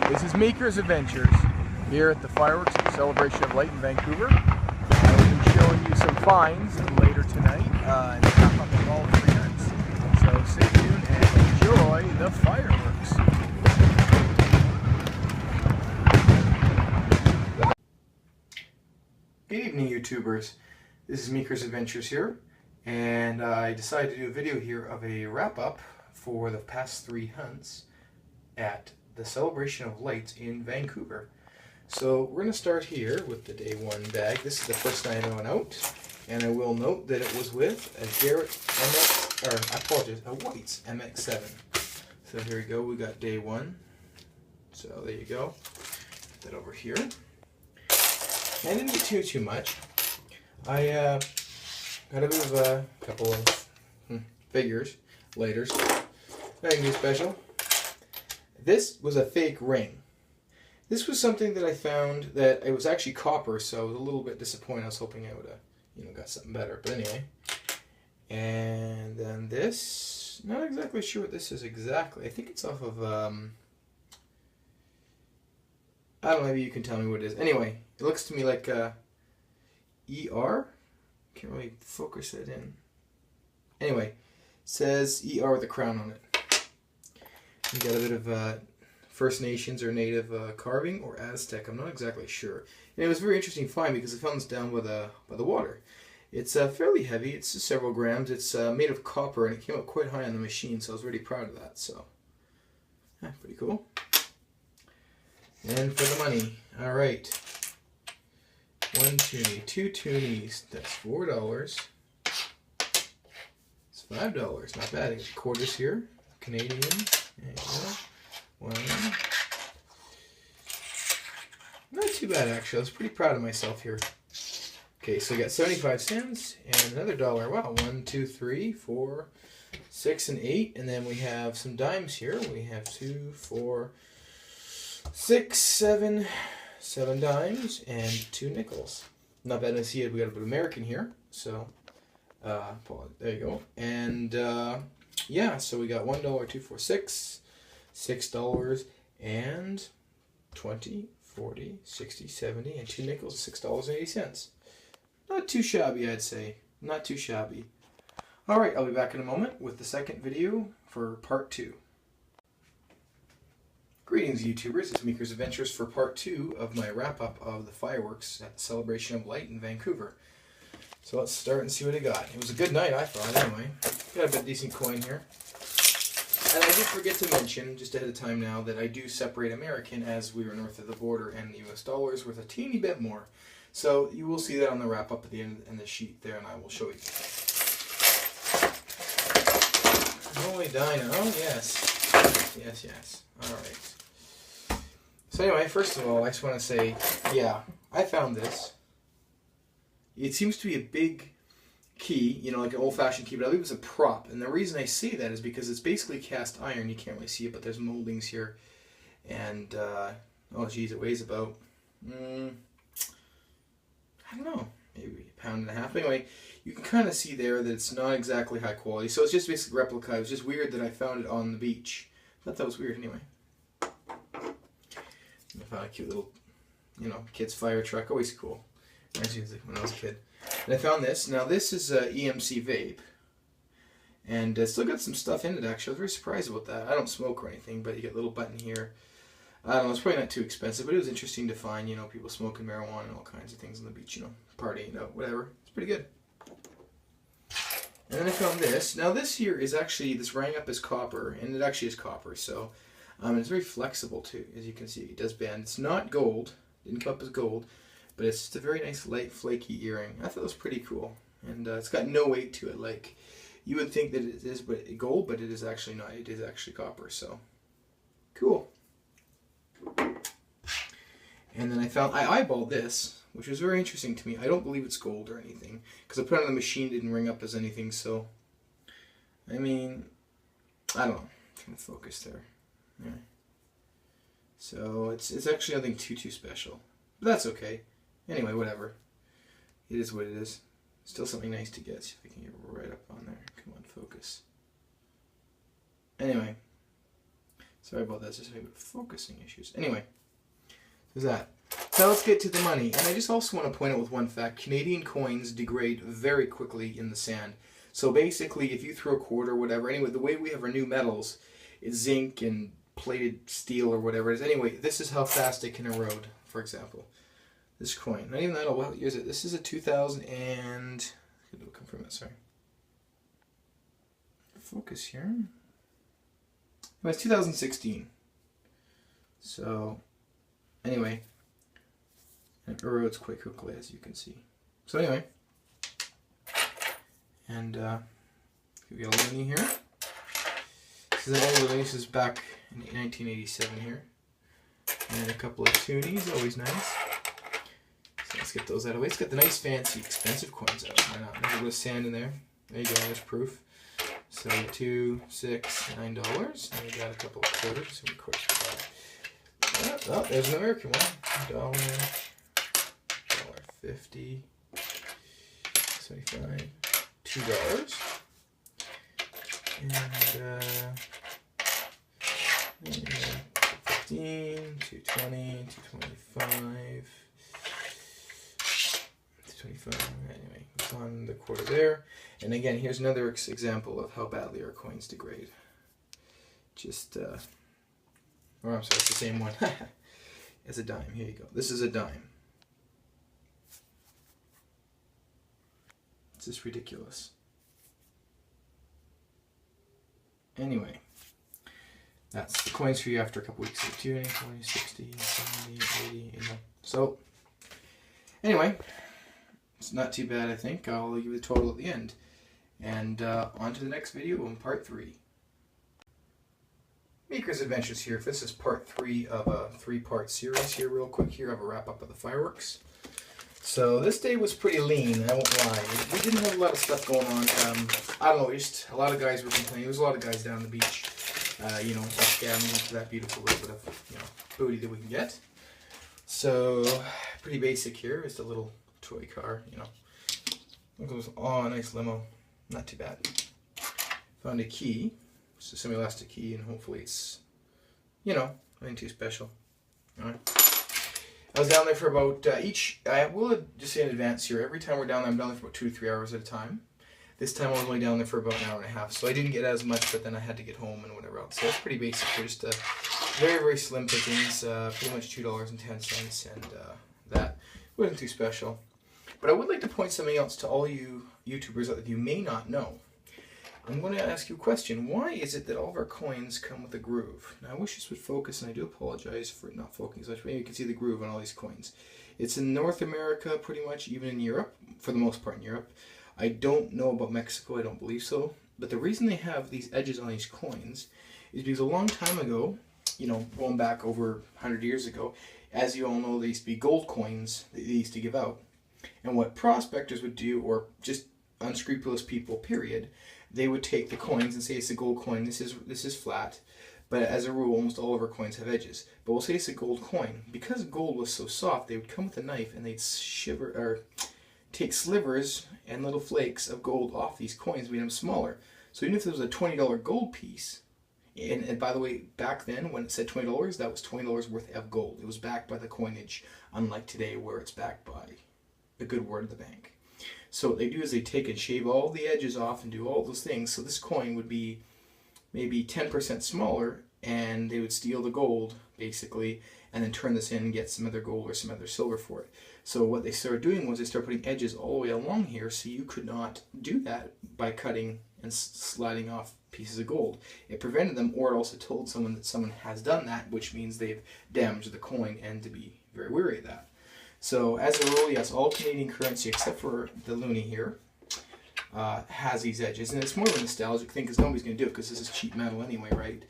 This is Meeker's Adventures here at the Fireworks Celebration of Light in Vancouver. I will be showing you some finds later tonight and wrap up of all 3 events. So stay tuned and enjoy the fireworks. Good evening, YouTubers. This is Meeker's Adventures here, and I decided to do a video here of a wrap-up for the past 3 hunts at the Celebration of Lights in Vancouver. So we're going to start here with the day 1 bag. This is the first night I went out, and I will note that it was with a Garrett MX, or I apologize, a White's MX7. So here we go, we got day 1. So there you go. Put that over here. I didn't get too much. I got a bit of a couple of figures, lighters. Nothing too special. This was a fake ring. This was something that I found that it was actually copper, so I was a little bit disappointed. I was hoping I would have, got something better. But anyway. And then this, not exactly sure what this is exactly. I think it's off of, I don't know, maybe you can tell me what it is. Anyway, it looks to me like ER. Can't really focus it in. Anyway, it says ER with a crown on it. You got a bit of First Nations or Native carving, or Aztec. I'm not exactly sure. And it was a very interesting find because I found this down by the water. It's fairly heavy. It's several grams. It's made of copper, and it came up quite high on the machine, so I was really proud of that. So, pretty cool. And for the money, all right. 1 toonie, 2 toonies. That's $4. It's $5. Not bad. Quarters here, Canadian. There you go. 1. Not too bad, actually. I was pretty proud of myself here. Okay, so we got 75 cents and another $1. Wow, 1, 2, 3, 4, 6, and 8. And then we have some dimes here. We have 2, 4, 6, 7 dimes and 2 nickels. Not bad to see it. We got a bit of American here. So, there you go. And, yeah, so we got $1, 2, 4, 6, $6, and 20, 40, 60, 70, and 2 nickels, $6.80. Not too shabby, I'd say. Not too shabby. Alright, I'll be back in a moment with the second video for part 2. Greetings, YouTubers. It's Meeker's Adventures for part 2 of my wrap-up of the fireworks at the Celebration of Light in Vancouver. So let's start and see what I got. It was a good night, I thought, anyway. Got a bit decent coin here. And I did forget to mention, just ahead of time now, that I do separate American as we were north of the border, and the US dollar is worth a teeny bit more. So you will see that on the wrap-up at the end of the sheet there, and I will show you. Holy Dinah. Oh, yes. Yes, yes. Alright. So anyway, first of all, I just want to say, yeah, I found this. It seems to be a big key, like an old-fashioned key, but I believe it's a prop. And the reason I say that is because it's basically cast iron. You can't really see it, but there's moldings here. And, oh geez, it weighs about, I don't know, maybe a pound and a half. Anyway, you can kind of see there that it's not exactly high quality. So it's just basically replica. It was just weird that I found it on the beach. I thought that was weird anyway. I found a cute little, kid's fire truck. Always cool. Reminds me of when I was a kid. And I found this. Now this is EMC vape. And it's still got some stuff in it, actually. I was very surprised about that. I don't smoke or anything, but you get a little button here. I don't know, it's probably not too expensive, but it was interesting to find, people smoking marijuana and all kinds of things on the beach, partying, whatever. It's pretty good. And then I found this. Now this here is actually, this rang up as copper, and it actually is copper, so it's very flexible too, as you can see. It does bend. It's not gold. Didn't come up as gold. But it's just a very nice, light, flaky earring. I thought it was pretty cool. And it's got no weight to it. Like, you would think that it is gold, but it is actually not. It is actually copper, so cool. And then I eyeballed this, which was very interesting to me. I don't believe it's gold or anything, because I put it on the machine, it didn't ring up as anything, so, I mean, I don't know. I'm trying to focus there. Yeah. So, it's actually nothing too special. But that's okay. Anyway, whatever. It is what it is. Still something nice to get. See if I can get right up on there. Come on, focus. Anyway, Sorry about that, it's just a bit of focusing issues. Anyway, there's that. Now let's get to the money. And I just also want to point out with one fact, Canadian coins degrade very quickly in the sand. So basically, if you throw a quarter or whatever, anyway, the way we have our new metals is zinc and plated steel or whatever it is. Anyway, this is how fast it can erode, for example. This coin, not even that old, what year is it? This is a 2000 and, confirm that, sorry. Focus here. It was 2016. So, anyway, it erodes quite quickly, as you can see. So anyway, and we got a loonie here. This is an old loonie. This is back in 1987 here, and a couple of toonies, always nice. So let's get those out of the way. Let's get the nice, fancy, expensive coins out. Why not? There's a little sand in there. There you go. There's proof. So $2, $6, $9. And we got a couple of quarters. So of course we got. Oh, there's an American one. $1.50, 75, $2, and 15, 220, 225, 225. Anyway, it's on the quarter there. And again, here's another example of how badly our coins degrade. Just, oh, I'm sorry, it's the same one. It's a dime. Here you go. This is a dime. It's just ridiculous. Anyway, that's the coins for you after a couple weeks. 20, 40, 60, 70, 80, 80. So, anyway, it's not too bad, I think. I'll give you the total at the end. And on to the next video in part 3. Meeker's Adventures here. This is part 3 of a 3-part series here, real quick here, of a wrap-up of the fireworks. So this day was pretty lean, I won't lie. We didn't have a lot of stuff going on. I don't know, just a lot of guys were complaining. There was a lot of guys down the beach, you know, scavenging for that beautiful little bit of, you know, booty that we can get. So, pretty basic here. Just a little toy car, you know. Look at this, oh, nice limo. Not too bad. Found a key. It's a semi-elastic key, and hopefully it's, you know, nothing too special. Alright. I was down there for about, I will just say in advance here, every time we're down there, I'm down there for about 2 to 3 hours at a time. This time I was only down there for about an hour and a half, so I didn't get as much, but then I had to get home and whatever else. So it's pretty basic here, just very, very slim pickings, pretty much $2.10, and that wasn't too special. But I would like to point something else to all you YouTubers that you may not know. I'm going to ask you a question. Why is it that all of our coins come with a groove? Now, I wish this would focus, and I do apologize for it not focusing so much. Maybe you can see the groove on all these coins. It's in North America, pretty much, even in Europe, for the most part in Europe. I don't know about Mexico, I don't believe so. But the reason they have these edges on these coins is because a long time ago, you know, going back over 100 years ago, as you all know, there used to be gold coins that they used to give out. And what prospectors would do, or just unscrupulous people, period, they would take the coins and say it's a gold coin, this is flat, but as a rule almost all of our coins have edges. But we'll say it's a gold coin. Because gold was so soft, they would come with a knife and they'd take slivers and little flakes of gold off these coins, made them smaller. So even if there was a $20 gold piece, and by the way, back then when it said $20, that was $20 worth of gold. It was backed by the coinage, unlike today where it's backed by the good word of the bank. So what they do is they take and shave all the edges off and do all those things. So this coin would be maybe 10% smaller, and they would steal the gold, basically, and then turn this in and get some other gold or some other silver for it. So what they started doing was they started putting edges all the way along here, so you could not do that by cutting and sliding off pieces of gold. It prevented them, or it also told someone that someone has done that, which means they've damaged the coin, and to be very wary of that. So as a rule, yes, all Canadian currency except for the loonie here has these edges, and it's more of a nostalgic thing because nobody's going to do it because this is cheap metal anyway, right?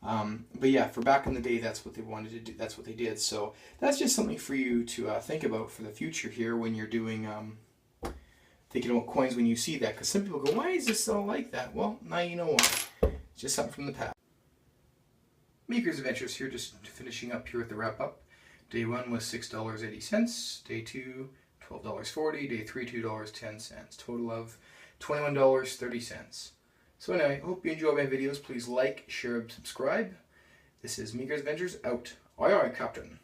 But yeah, for back in the day, that's what they wanted to do. That's what they did. So that's just something for you to think about for the future here when you're doing thinking about coins when you see that. Because some people go, "Why is this all like that?" Well, now you know why. It's just something from the past. Meeker's Adventures here, just finishing up here with the wrap up. Day 1 was $6.80. Day 2, $12.40. Day 3, $2.10. Total of $21.30. So anyway, I hope you enjoy my videos. Please like, share, and subscribe. This is Meeker's Adventures out. Aye aye, Captain.